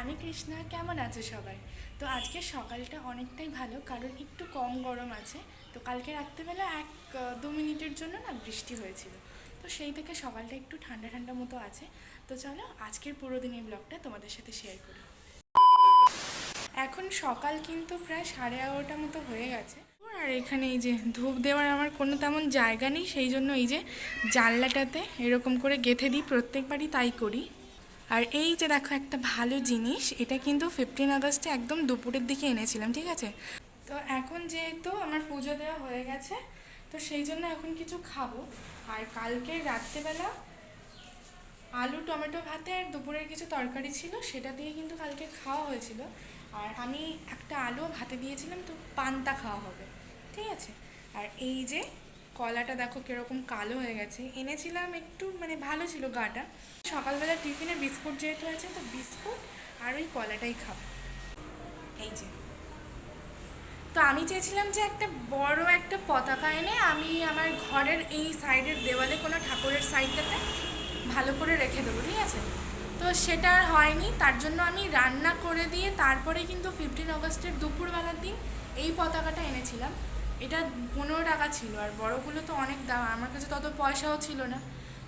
রানী কৃষ্ণা কেমন আছে সবাই? তো আজকে সকালটা অনেকটাই ভালো, কারণ একটু কম গরম আছে। তো কালকে রাত্রেবেলা 1-2 মিনিটের জন্য না বৃষ্টি হয়েছিল, তো সেই থেকে সকালটা একটু ঠান্ডা ঠান্ডা মতো আছে। তো চলো আজকের পুরো দিনের ব্লগটা তোমাদের সাথে শেয়ার করি। এখন সকাল কিন্তু প্রায় 11:30 মতো হয়ে গেছে। আর এখানে এই যে ধূপ দেওয়ার আমার কোনো তেমন জায়গা নেই, সেই জন্য এই যে জানলাটাতে এরকম করে গেঁথে দিই, প্রত্যেকবারই তাই করি। আর এই যে দেখো একটা ভালো জিনিস, এটা কিন্তু 15 আগস্টে একদম দুপুরের দিকে এনেছিলাম, ঠিক আছে? তো এখন যেহেতু আমার পুজো দেওয়া হয়ে গেছে, তো সেই জন্য এখন কিছু খাবো। আর কালকে রাত্রেবেলা আলু টমেটো ভাতে আর দুপুরের কিছু তরকারি ছিল, সেটা দিয়ে কিন্তু কালকে খাওয়া হয়েছিল। আর আমি একটা আলু ভাতে দিয়েছিলাম, তো পান্তা খাওয়া হবে, ঠিক আছে? আর এই যে কলাটা দেখো কীরকম কালো হয়ে গেছে, এনেছিলাম একটু মানে ভালো ছিল গাটা। সকালবেলা টিফিনে বিস্কুট যেহেতু আছে, তো বিস্কুট আর ওই কলাটাই খাবো। এই যে, তো আমি চেয়েছিলাম যে একটা বড় একটা পতাকা এনে আমি আমার ঘরের এই সাইডের দেওয়ালে কোনো ঠাকুরের সাইডটাতে ভালো করে রেখে দেবো, ঠিক আছে? তো সেটা আর হয়নি, তার জন্য আমি রান্না করে দিয়ে তারপরে কিন্তু 15 আগস্টের দুপুরবেলার দিন এই পতাকাটা এনেছিলাম। এটা 15 টাকা ছিল, আর বড়গুলো তো অনেক দাম, আমার কাছে তত পয়সাও ছিল না।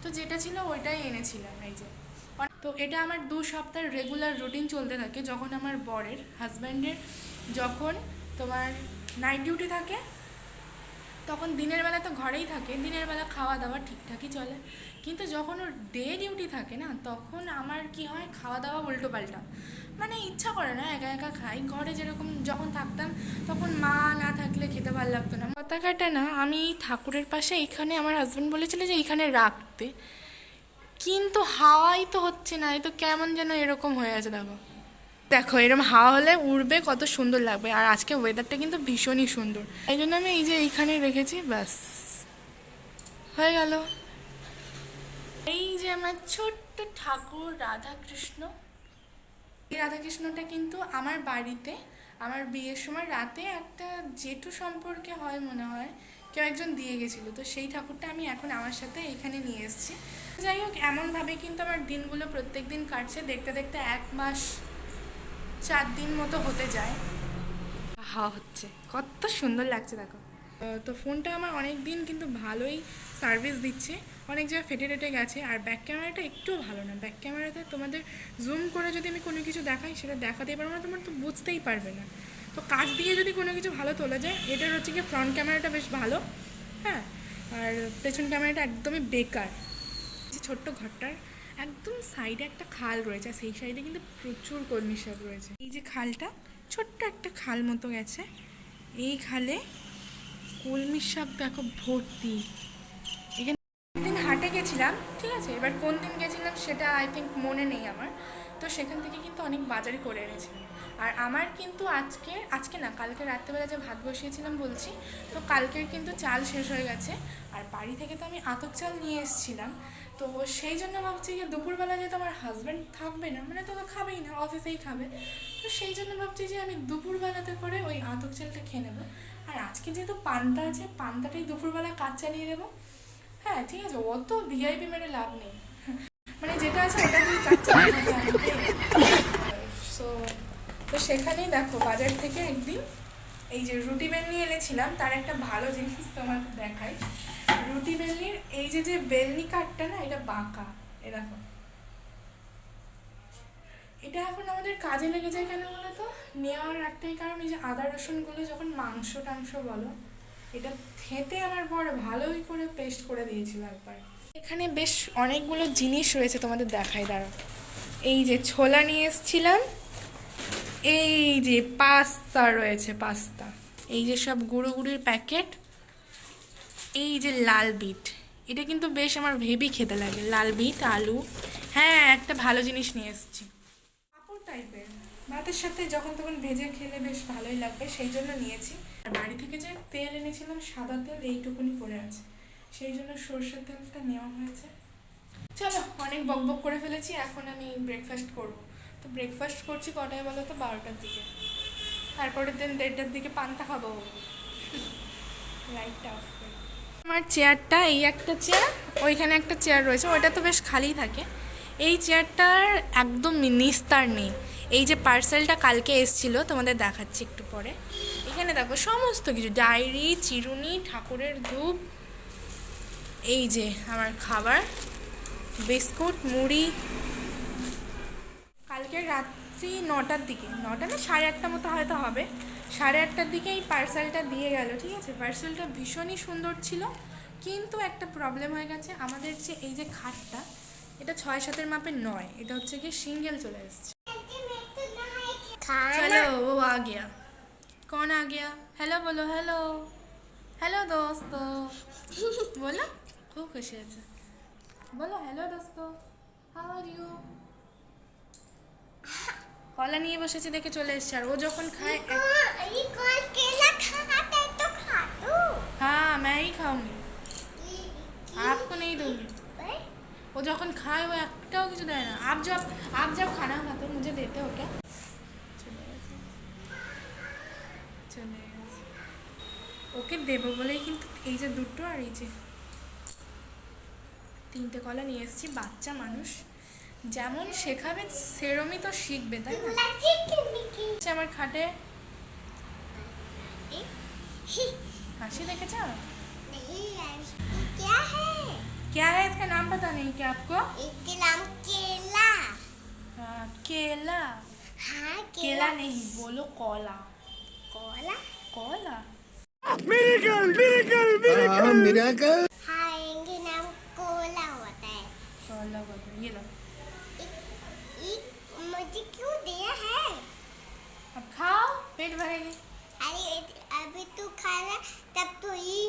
তো যেটা ছিল ওইটাই এনেছিলাম। এই যে, তো এটা আমার 2 সপ্তাহের রেগুলার রুটিন চলতে থাকে। যখন আমার বরের হাজব্যান্ডের যখন তোমার নাইট ডিউটি থাকে, তখন দিনের বেলা তো ঘরেই থাকে, দিনের বেলা খাওয়া দাওয়া ঠিকঠাকই চলে। কিন্তু যখন ওর ডে ডিউটি থাকে না, তখন আমার কি হয়, খাওয়া দাওয়া উল্টো পাল্টা, মানে ইচ্ছা করে না, একা একা খাই। ঘরে যেরকম যখন থাকতাম, তখন মা না থাকলে খেতে ভালো লাগতো না। পতাকাটা না আমি ঠাকুরের পাশে এইখানে, আমার হাজব্যান্ড বলেছিল যে এইখানে রাখতে, কিন্তু হাওয়াই তো হচ্ছে না, এই তো কেমন যেন এরকম হয়ে আছে। দেখো দেখো এরকম হাওয়া হলে উড়বে, কত সুন্দর লাগবে। আর আজকে ওয়েদারটা কিন্তু ভীষণই সুন্দর, এই জন্য আমি এই যে এইখানে রেখেছি, ব্যাস হয়ে গেল। এই যে আমার ছোট্ট ঠাকুর রাধাকৃষ্ণ, এই রাধাকৃষ্ণটা কিন্তু আমার বাড়িতে আমার বিয়ের সময় রাতে একটা জেঠু সম্পর্কে হয় মনে হয়, কেউ একজন দিয়ে গেছিলো, তো সেই ঠাকুরটা আমি এখন আমার সাথে এইখানে নিয়ে এসেছি। যাই হোক, এমনভাবে কিন্তু আমার দিনগুলো প্রত্যেক দিন কাটছে, দেখতে দেখতে 1 মাস 4 দিন মতো হতে যায়। হাওয়া হচ্ছে, কত সুন্দর লাগছে দেখো। তো ফোনটা আমার অনেক দিন কিন্তু ভালোই সার্ভিস দিচ্ছে, অনেক জায়গায় ফেটে টেটে গেছে। আর ব্যাক ক্যামেরাটা একটুও ভালো না, ব্যাক ক্যামেরাতে তোমাদের জুম করে যদি আমি কোনো কিছু দেখাই, সেটা দেখাতেই পারবো না, তোমার তো বুঝতেই পারবে না। তো কাছ দিয়ে যদি কোনো কিছু ভালো তোলা যায়, এটার হচ্ছে কি ফ্রন্ট ক্যামেরাটা বেশ ভালো, হ্যাঁ, আর পেছন ক্যামেরাটা একদমই বেকার। যে ছোট্ট ঘরটার একদম সাইডে একটা খাল রয়েছে, আর সেই সাইডে কিন্তু প্রচুর কলমি শাক রয়েছে। এই যে খালটা, ছোট্ট একটা খাল মতো গেছে, এই খালে কলমি শাক দেখো ভর্তি। এখানে দিন হাটে গেছিলাম, ঠিক আছে, এবার কোন দিন গেছিলাম সেটা আই থিঙ্ক মনে নেই আমার। তো সেখান থেকে কিন্তু অনেক বাজারই করে এনেছিলাম। আর আমার কিন্তু আজকে আজকে না, কালকে রাত্রেবেলা যে ভাত বসিয়েছিলাম বলছি, তো কালকের কিন্তু চাল শেষ হয়ে গেছে। আর বাড়ি থেকে তো আমি আতপ চাল নিয়ে এসেছিলাম, তো সেই জন্য ভাবছি যে দুপুরবেলা যেহেতু আমার হাজব্যান্ড থাকবে না, মানে তো খাবেই না, অফিসেই খাবে, তো সেই জন্য ভাবছি যে আমি দুপুরবেলাতে করে ওই আতপ চালটা খেয়ে নেবো। আর আজকে যেহেতু পান্তা আছে, পান্তাটাই দুপুরবেলা কাজ চালিয়ে দেবো। হ্যাঁ ঠিক আছে, অত ভিআইপি মেরে লাভ নেই, মানে যেটা আছে ওটা দিয়ে কাজ চালিয়ে সো, তো সেখানেই দেখো বাজার থেকে একদিন এই যে রুটি বেলনি এনেছিলাম, তার একটা ভালো জিনিস তোমাকে দেখাই। রুটি বেলনির এই যে যে বেলনি কাঠটা না, এটা বাঁকা, এ দেখো, এটা এখন আমাদের কাজে লেগে যায় কেন বলো তো? নেওয়ার একটাই কারণ, এই যে আদা রসুনগুলো যখন মাংস টাংস বলো, এটা থেঁতে আমার বড় ভালোই করে পেস্ট করে দিয়েছিল একবার। এখানে বেশ অনেকগুলো জিনিস রয়েছে, তোমাদের দেখাই দাঁড়াও। এই যে ছোলা নিয়ে এসেছিলাম, এই যে পাস্তা রয়েছে, পাস্তা, এই যে সব গুঁড়ো গুঁড়ির প্যাকেট, এই যে লাল বিট, এটা কিন্তু বেশ আমার ভেবি খেতে লাগে, লাল বিট আলু। হ্যাঁ, একটা ভালো জিনিস নিয়ে এসেছি, পাঁপড় টাইপের, ভাতের সাথে যখন তখন ভেজে খেলে বেশ ভালোই লাগবে, সেই জন্য নিয়েছি। আর বাড়ি থেকে যে তেল এনেছিলাম, সাদা তেল এইটুকুনি পড়ে আছে, সেই জন্য সরষের তেলটা নেওয়া হয়েছে। চলো, অনেক বক বক করে ফেলেছি, এখন আমি ব্রেকফাস্ট করব। তো ব্রেকফাস্ট করছি কটায় বলো তো? 12টার দিকে। তারপরের দিন 1:30টার দিকে পান্তা খাবো। লাইটটা অফ করে আমার চেয়ারটা, এই একটা চেয়ার, ওইখানে একটা চেয়ার রয়েছে, ওইটা তো বেশ খালিই থাকে। এই চেয়ারটার একদম নিস্তার নেই, এই যে পার্সেলটা কালকে এসেছিলো, তোমাদের দেখাচ্ছি একটু পরে। এখানে দেখো সমস্ত কিছু, ডায়েরি, চিরুনি, ঠাকুরের ধূপ, এই যে আমার খাবার, বিস্কুট, মুড়ি। কালকে রাত্রি 9টার দিকে, 9টা না 8:30 মতো হয়তো হবে, 8:30টার দিকে এই পার্সেলটা দিয়ে গেল। ঠিক আছে, পার্সেলটা ভীষণই সুন্দর ছিল, কিন্তু একটা প্রবলেম হয়ে গেছে। আমাদের যে এই যে খাটটা, এটা 6-7 মাপের নয়, এটা হচ্ছে কি সিঙ্গেল চলে এসছে। चलो वो आ गया। कौन आ गया? हेलो बोलो, हेलो हेलो दोस्तों बोलो, खूब खुशी है। बोलो हेलो दोस्तों, हाउ आर यू। কলা নিয়ে বসেছে দেখে চলে এসছে, আর ও যখন খায় हाँ मैं ही खाऊंगी, आपको नहीं दूंगी। वो যখন খায় ও একটাও কিছু দেয় না। आप जब खाना खाते हो मुझे देते हो क्या? চলে ওকে দেবো বলেই কিন্তু এই যে দুটো আর এই যে 3টে কলা নিয়ে এসেছি। বাচ্চা মানুষ যেমন শেখাবে সেরমই তো শিখবে, তাই না? আমার খাটে হাসি দেখেছ? क्या है इसका नाम पता नहीं क्या आपको? इसका नाम केला। हाँ केला। हाँ केला नहीं, बोलो कोला। कोला। Cola miracle. हाँ इनके नाम कोला होता है। कोला बोलो, ये लो मुझे क्यों दिया है? अब खाओ, पेट भरेगी। अरे अभी तू खाना तब तो ये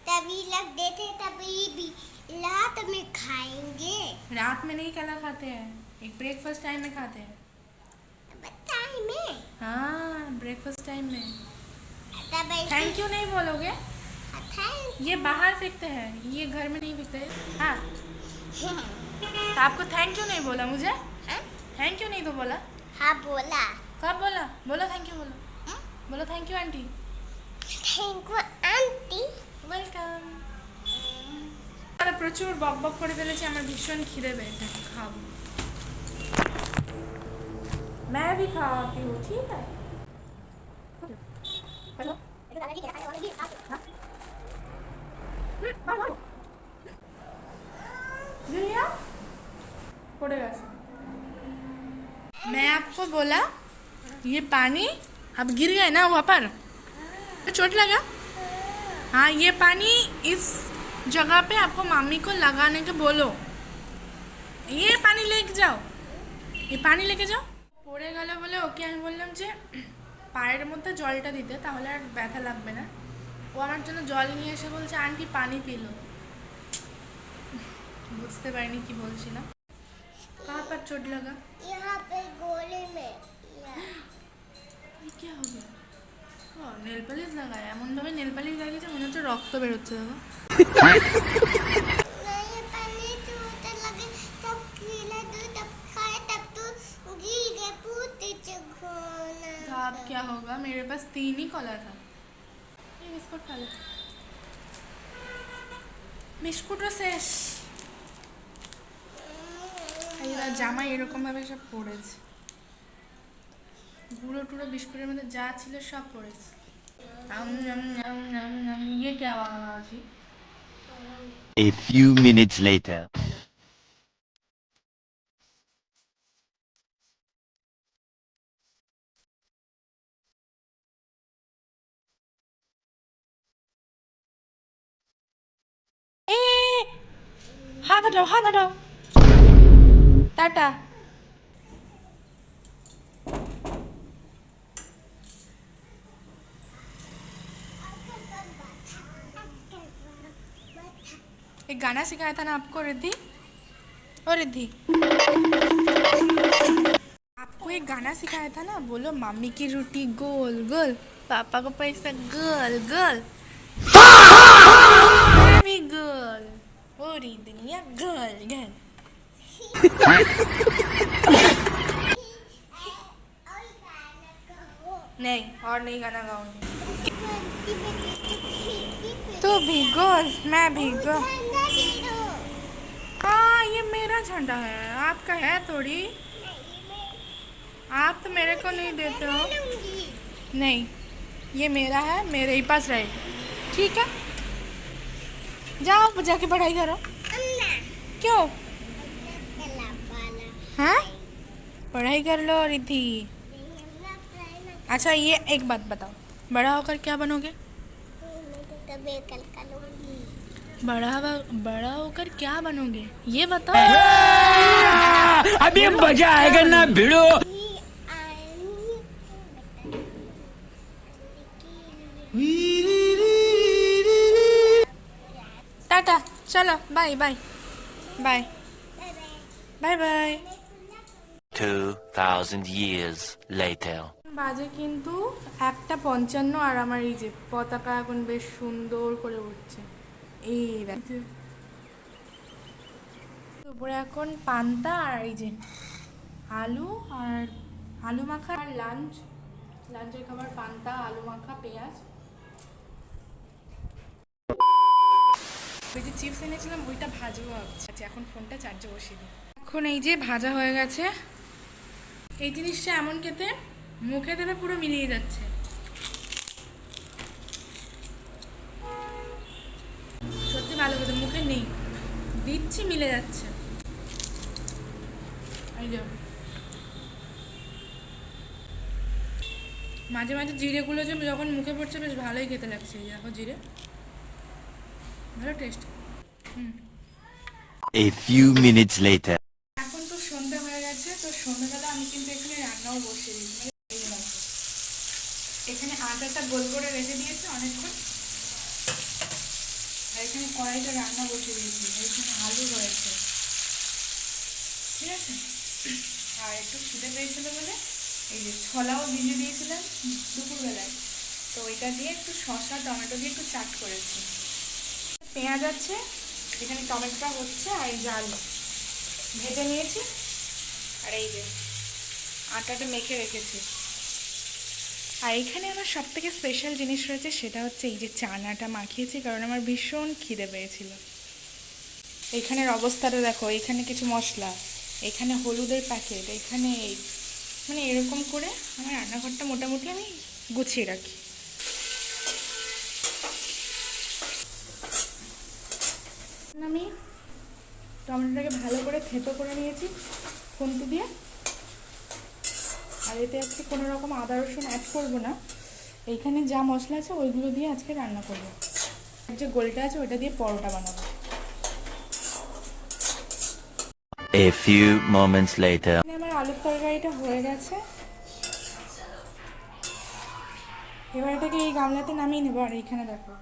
तभी लग देते, तभी भी रात में खाएंगे। रात में नहीं केला खाते हैं, एक ब्रेकफास्ट टाइम में खाते हैं। बताए में हाँ ब्रेकफास्ट टाइम में। तब थैंक यू नहीं बोलोगे? थैंक ये बाहर फेंकते हैं, ये घर में नहीं फेंकते हैं। हाँ तो आपको थैंक यू नहीं बोला मुझे? थैंक यू नहीं तो बोला? हाँ बोला। कब बोला? बोलो थैंक यू, बोलो बोलो thank you aunty. Thank you aunty. Welcome. প্রচুর বক বক করে ফেলেছি, আমার ভীষণ খিদে পেয়েছে, খাবো। मैं भी खाती हूँ, ठीक है? हेलो जुलिया पड़े गए। मैं आपको बोला ये पानी अब गिर गए ना वहाँ पर, चोट लगा। हाँ ये पानी इस जगह पे आपको मामी को लगाने के बोलो, ये पानी लेके जाओ, ये पानी लेके যাও। পড়ে গেল বলে ওকে আমি বললাম যে পায়ের মধ্যে জলটা দিতে, তাহলে আর ব্যথা লাগবে না। ও আমার জন্য জল নিয়ে এসে বলছে আন্টি পানি পিলো। বুঝতে পারিনি কি বলছিলাম। कहाँ पर चोट लगा? यहाँ पे गोले में। ये क्या हो गया? নেল পালিশ লাগায়, এমনভাবে নেল পালিশ লাগিয়েছে মনে হচ্ছে রক্ত বেরোচ্ছে। দেখো नहीं पहले चोट लगे तब केला दो तब खाए तब तो गिर गए पूरे चुगोना। तो अब क्या होगा, मेरे पास 3 ही कॉलर था। ये बिस्कुट खा लो, বিস্কুটও শেষ। এরা জামা এরকম ভাবে সব পড়েছে, গুঁড়ো টুড়ো বিস্কুটের মধ্যে যা ছিল সব পড়েছে। ये क्या आवाज है? A few minutes later. हाथ हटाओ, हाथ हटाओ, टाटा। एक गाना सिखाया था ना आपको रिद्धि, और रिद्धि आपको एक गाना सिखाया था ना, बोलो मम्मी की रोटी गोल गोल, पापा को पैसा गोल गोल, मैं भी गोल, पूरी दुनिया गोल गोल। नहीं और नहीं गाना गाऊंगी। तो भी गोल, मैं भी गोल। हाँ ये मेरा झंडा है, आपका है थोड़ी। आप तो को नहीं देते हो? लूंगी नहीं, ये मेरा है, मेरे ही पास रहेगा, ठीक है? जाओ जाके पढ़ाई करो। अन्ना क्यों? कला वाला हाँ, पढ़ाई कर लो रिद्धि। अन्ना प्लान अच्छा ये एक बात बताओ, बड़ा होकर क्या बनोगे? मैं तो तबे कल करूंगी बड़ा होकर क्या बनोगे ये बताओ। अभी मजा आएगा ना भिड़ो। टाटा, चलो bye bye bye bye bye. 2000 years later. বাজে কিন্তু 1:55 আর আমার এই যে পতাকা এখন বেশ সুন্দর করে উঠছে। এই দেখো উপরে এখন পান্তা আর এই যে আলু আর আলু মাখা আর লাঞ্চের খাবার পান্তা আলু মাখা পেঁয়াজ। ওই যে চিপস এনেছিলাম ওইটা ভাজবো ভাবছি। আচ্ছা এখন ফোনটা চার্জে বসিয়ে দিই। এখন এই যে ভাজা হয়ে গেছে। এই জিনিসটা এমন খেতে মুখে দেবে পুরো মিলিয়ে যাচ্ছে। সত্যি ভালো খেতে, মুখে নেই দিচ্ছি মিলে যাচ্ছে। এই যে মাঝে মাঝে জিরেগুলো যে যখন মুখে পড়ছে বেশ ভালোই খেতে লাগছে। এই দেখো জিরে, ভালো test. A few minutes later. এখন তো সন্ধ্যা হয়ে গেছে, তো সন্ধ্যাবেলা আমি কিন্তু এখানে রান্নাও বসিয়ে দিয়েছি। এই দেখো এখানে আটাটা গোল করে রেখে দিয়েছি অনেকক্ষণ, আর এখানে কড়াইটা রান্না বসিয়ে দিয়েছি। এখানে আলু রয়েছে, ঠিক আছে? আর একটু খিদে পেয়েছিল বলে এই যে ছোলাও ভিজিয়ে দিয়েছিলাম দুপুরবেলায়, তো ওইটা দিয়ে একটু শসা টমেটো দিয়ে একটু চাট করেছি। পেঁয়াজ আছে, এখানে টমেটোটা হচ্ছে, আর এই যে আলু ভেজে নিয়েছি, আর এই যে আটাটা মেখে রেখেছি। আর এখানে আমার সব থেকে স্পেশাল জিনিস রয়েছে, সেটা হচ্ছে এই যে চানাটা মাখিয়েছি, কারণ আমার ভীষণ খিদে পেয়েছিল। এইখানের অবস্থাটা দেখো, এখানে কিছু মশলা, এখানে হলুদের প্যাকেট, এখানে এই মানে এরকম করে আমার রান্নাঘরটা মোটামুটি আমি গুছিয়ে রাখি। আমি টমেটোটাকে ভালো করে থেতো করে নিয়েছি খুন্তি দিয়ে, আর এতে আজকে কোনো রকম আদা রসুন অ্যাড করবো না। এইখানে যা মশলা আছে ওইগুলো দিয়ে আজকে রান্না করবো। যে গোলটা আছে ওইটা দিয়ে পরোটা বানাবো। A few moments later. আমার আলুর তরকারিটা হয়ে গেছে, এবার এটাকে এই গামলাতে নামিয়ে নেবো। আর এইখানে দেখো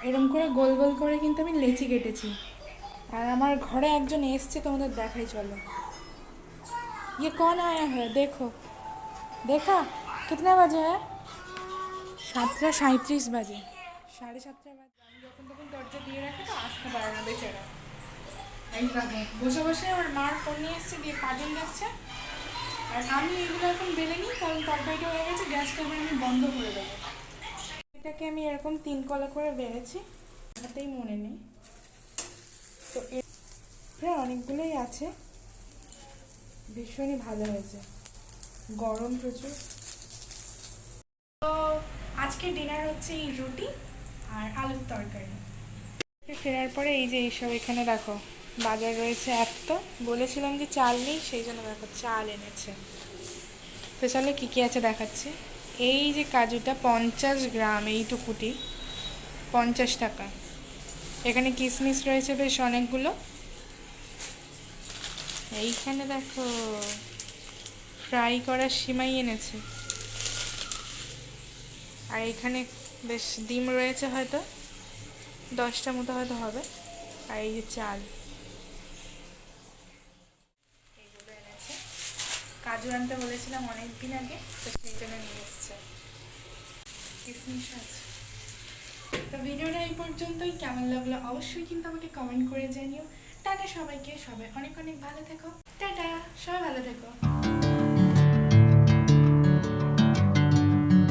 এরকম করে গোল গোল করে কিন্তু আমি লেচি কেটেছি। আর আমার ঘরে একজন এসছে, তোমাদের দেখাই চলো। ये कौन आया है? देखो, देखा कितना बजे है? 7:37 বাজে, 7:30 বাজে। আমি যখন তখন দরজা দিয়ে রাখি তো আসতে পারে না বেচারা। এই দেখো বসে বসে আমার মার ফোন নিয়ে এসছে, দিয়ে কার্টুন দেখছে। আর আমি এগুলো এখন বেলে নিই, কারণ তরকারিটা হয়ে গেছে, গ্যাসটা এবার আমি বন্ধ করে দেবো। এটাকে আমি এরকম 3 কলা করে বেড়েছি, হাতেই মনে নেই। তো প্রায় অনেকগুলোই আছে, ভীষণই ভালো হয়েছে, গরম প্রচুর। তো আজকে ডিনার হচ্ছে এই রুটি আর আলুর তরকারি। ফেরার পরে এই যে এইসব এখানে দেখো বাজার রয়েছে। এক তো বলেছিলাম যে চাল নেই, সেই জন্য দেখো চাল এনেছে। তো চলো কী কী আছে দেখাচ্ছি। এই যে কাজুটা 50 গ্রাম, এইটুকুটি 50 টাকা। এখানে কিশমিশ রয়েছে বেশ অনেকগুলো। এইখানে দেখো ফ্রাই করা সিমাই এনেছে। আর এইখানে বেশ ডিম রয়েছে, হয়তো 10টা মতো হয়তো হবে। আর এই যে চাল, এইগুলো এনেছে। কাজু আনতে বলেছিলাম অনেক দিন আগে, তো সেই জন্য নিয়ে এসছে। কিশমিশ আছে। তো ভিডিওটা এই পর্যন্তই। কেমন লাগলো অবশ্যই কিন্তু আমাকে কমেন্ট করে জানিও। টাটা সবাইকে, সবাই অনেক অনেক ভালো থেকো। টাটা, সবাই ভালো থেকো।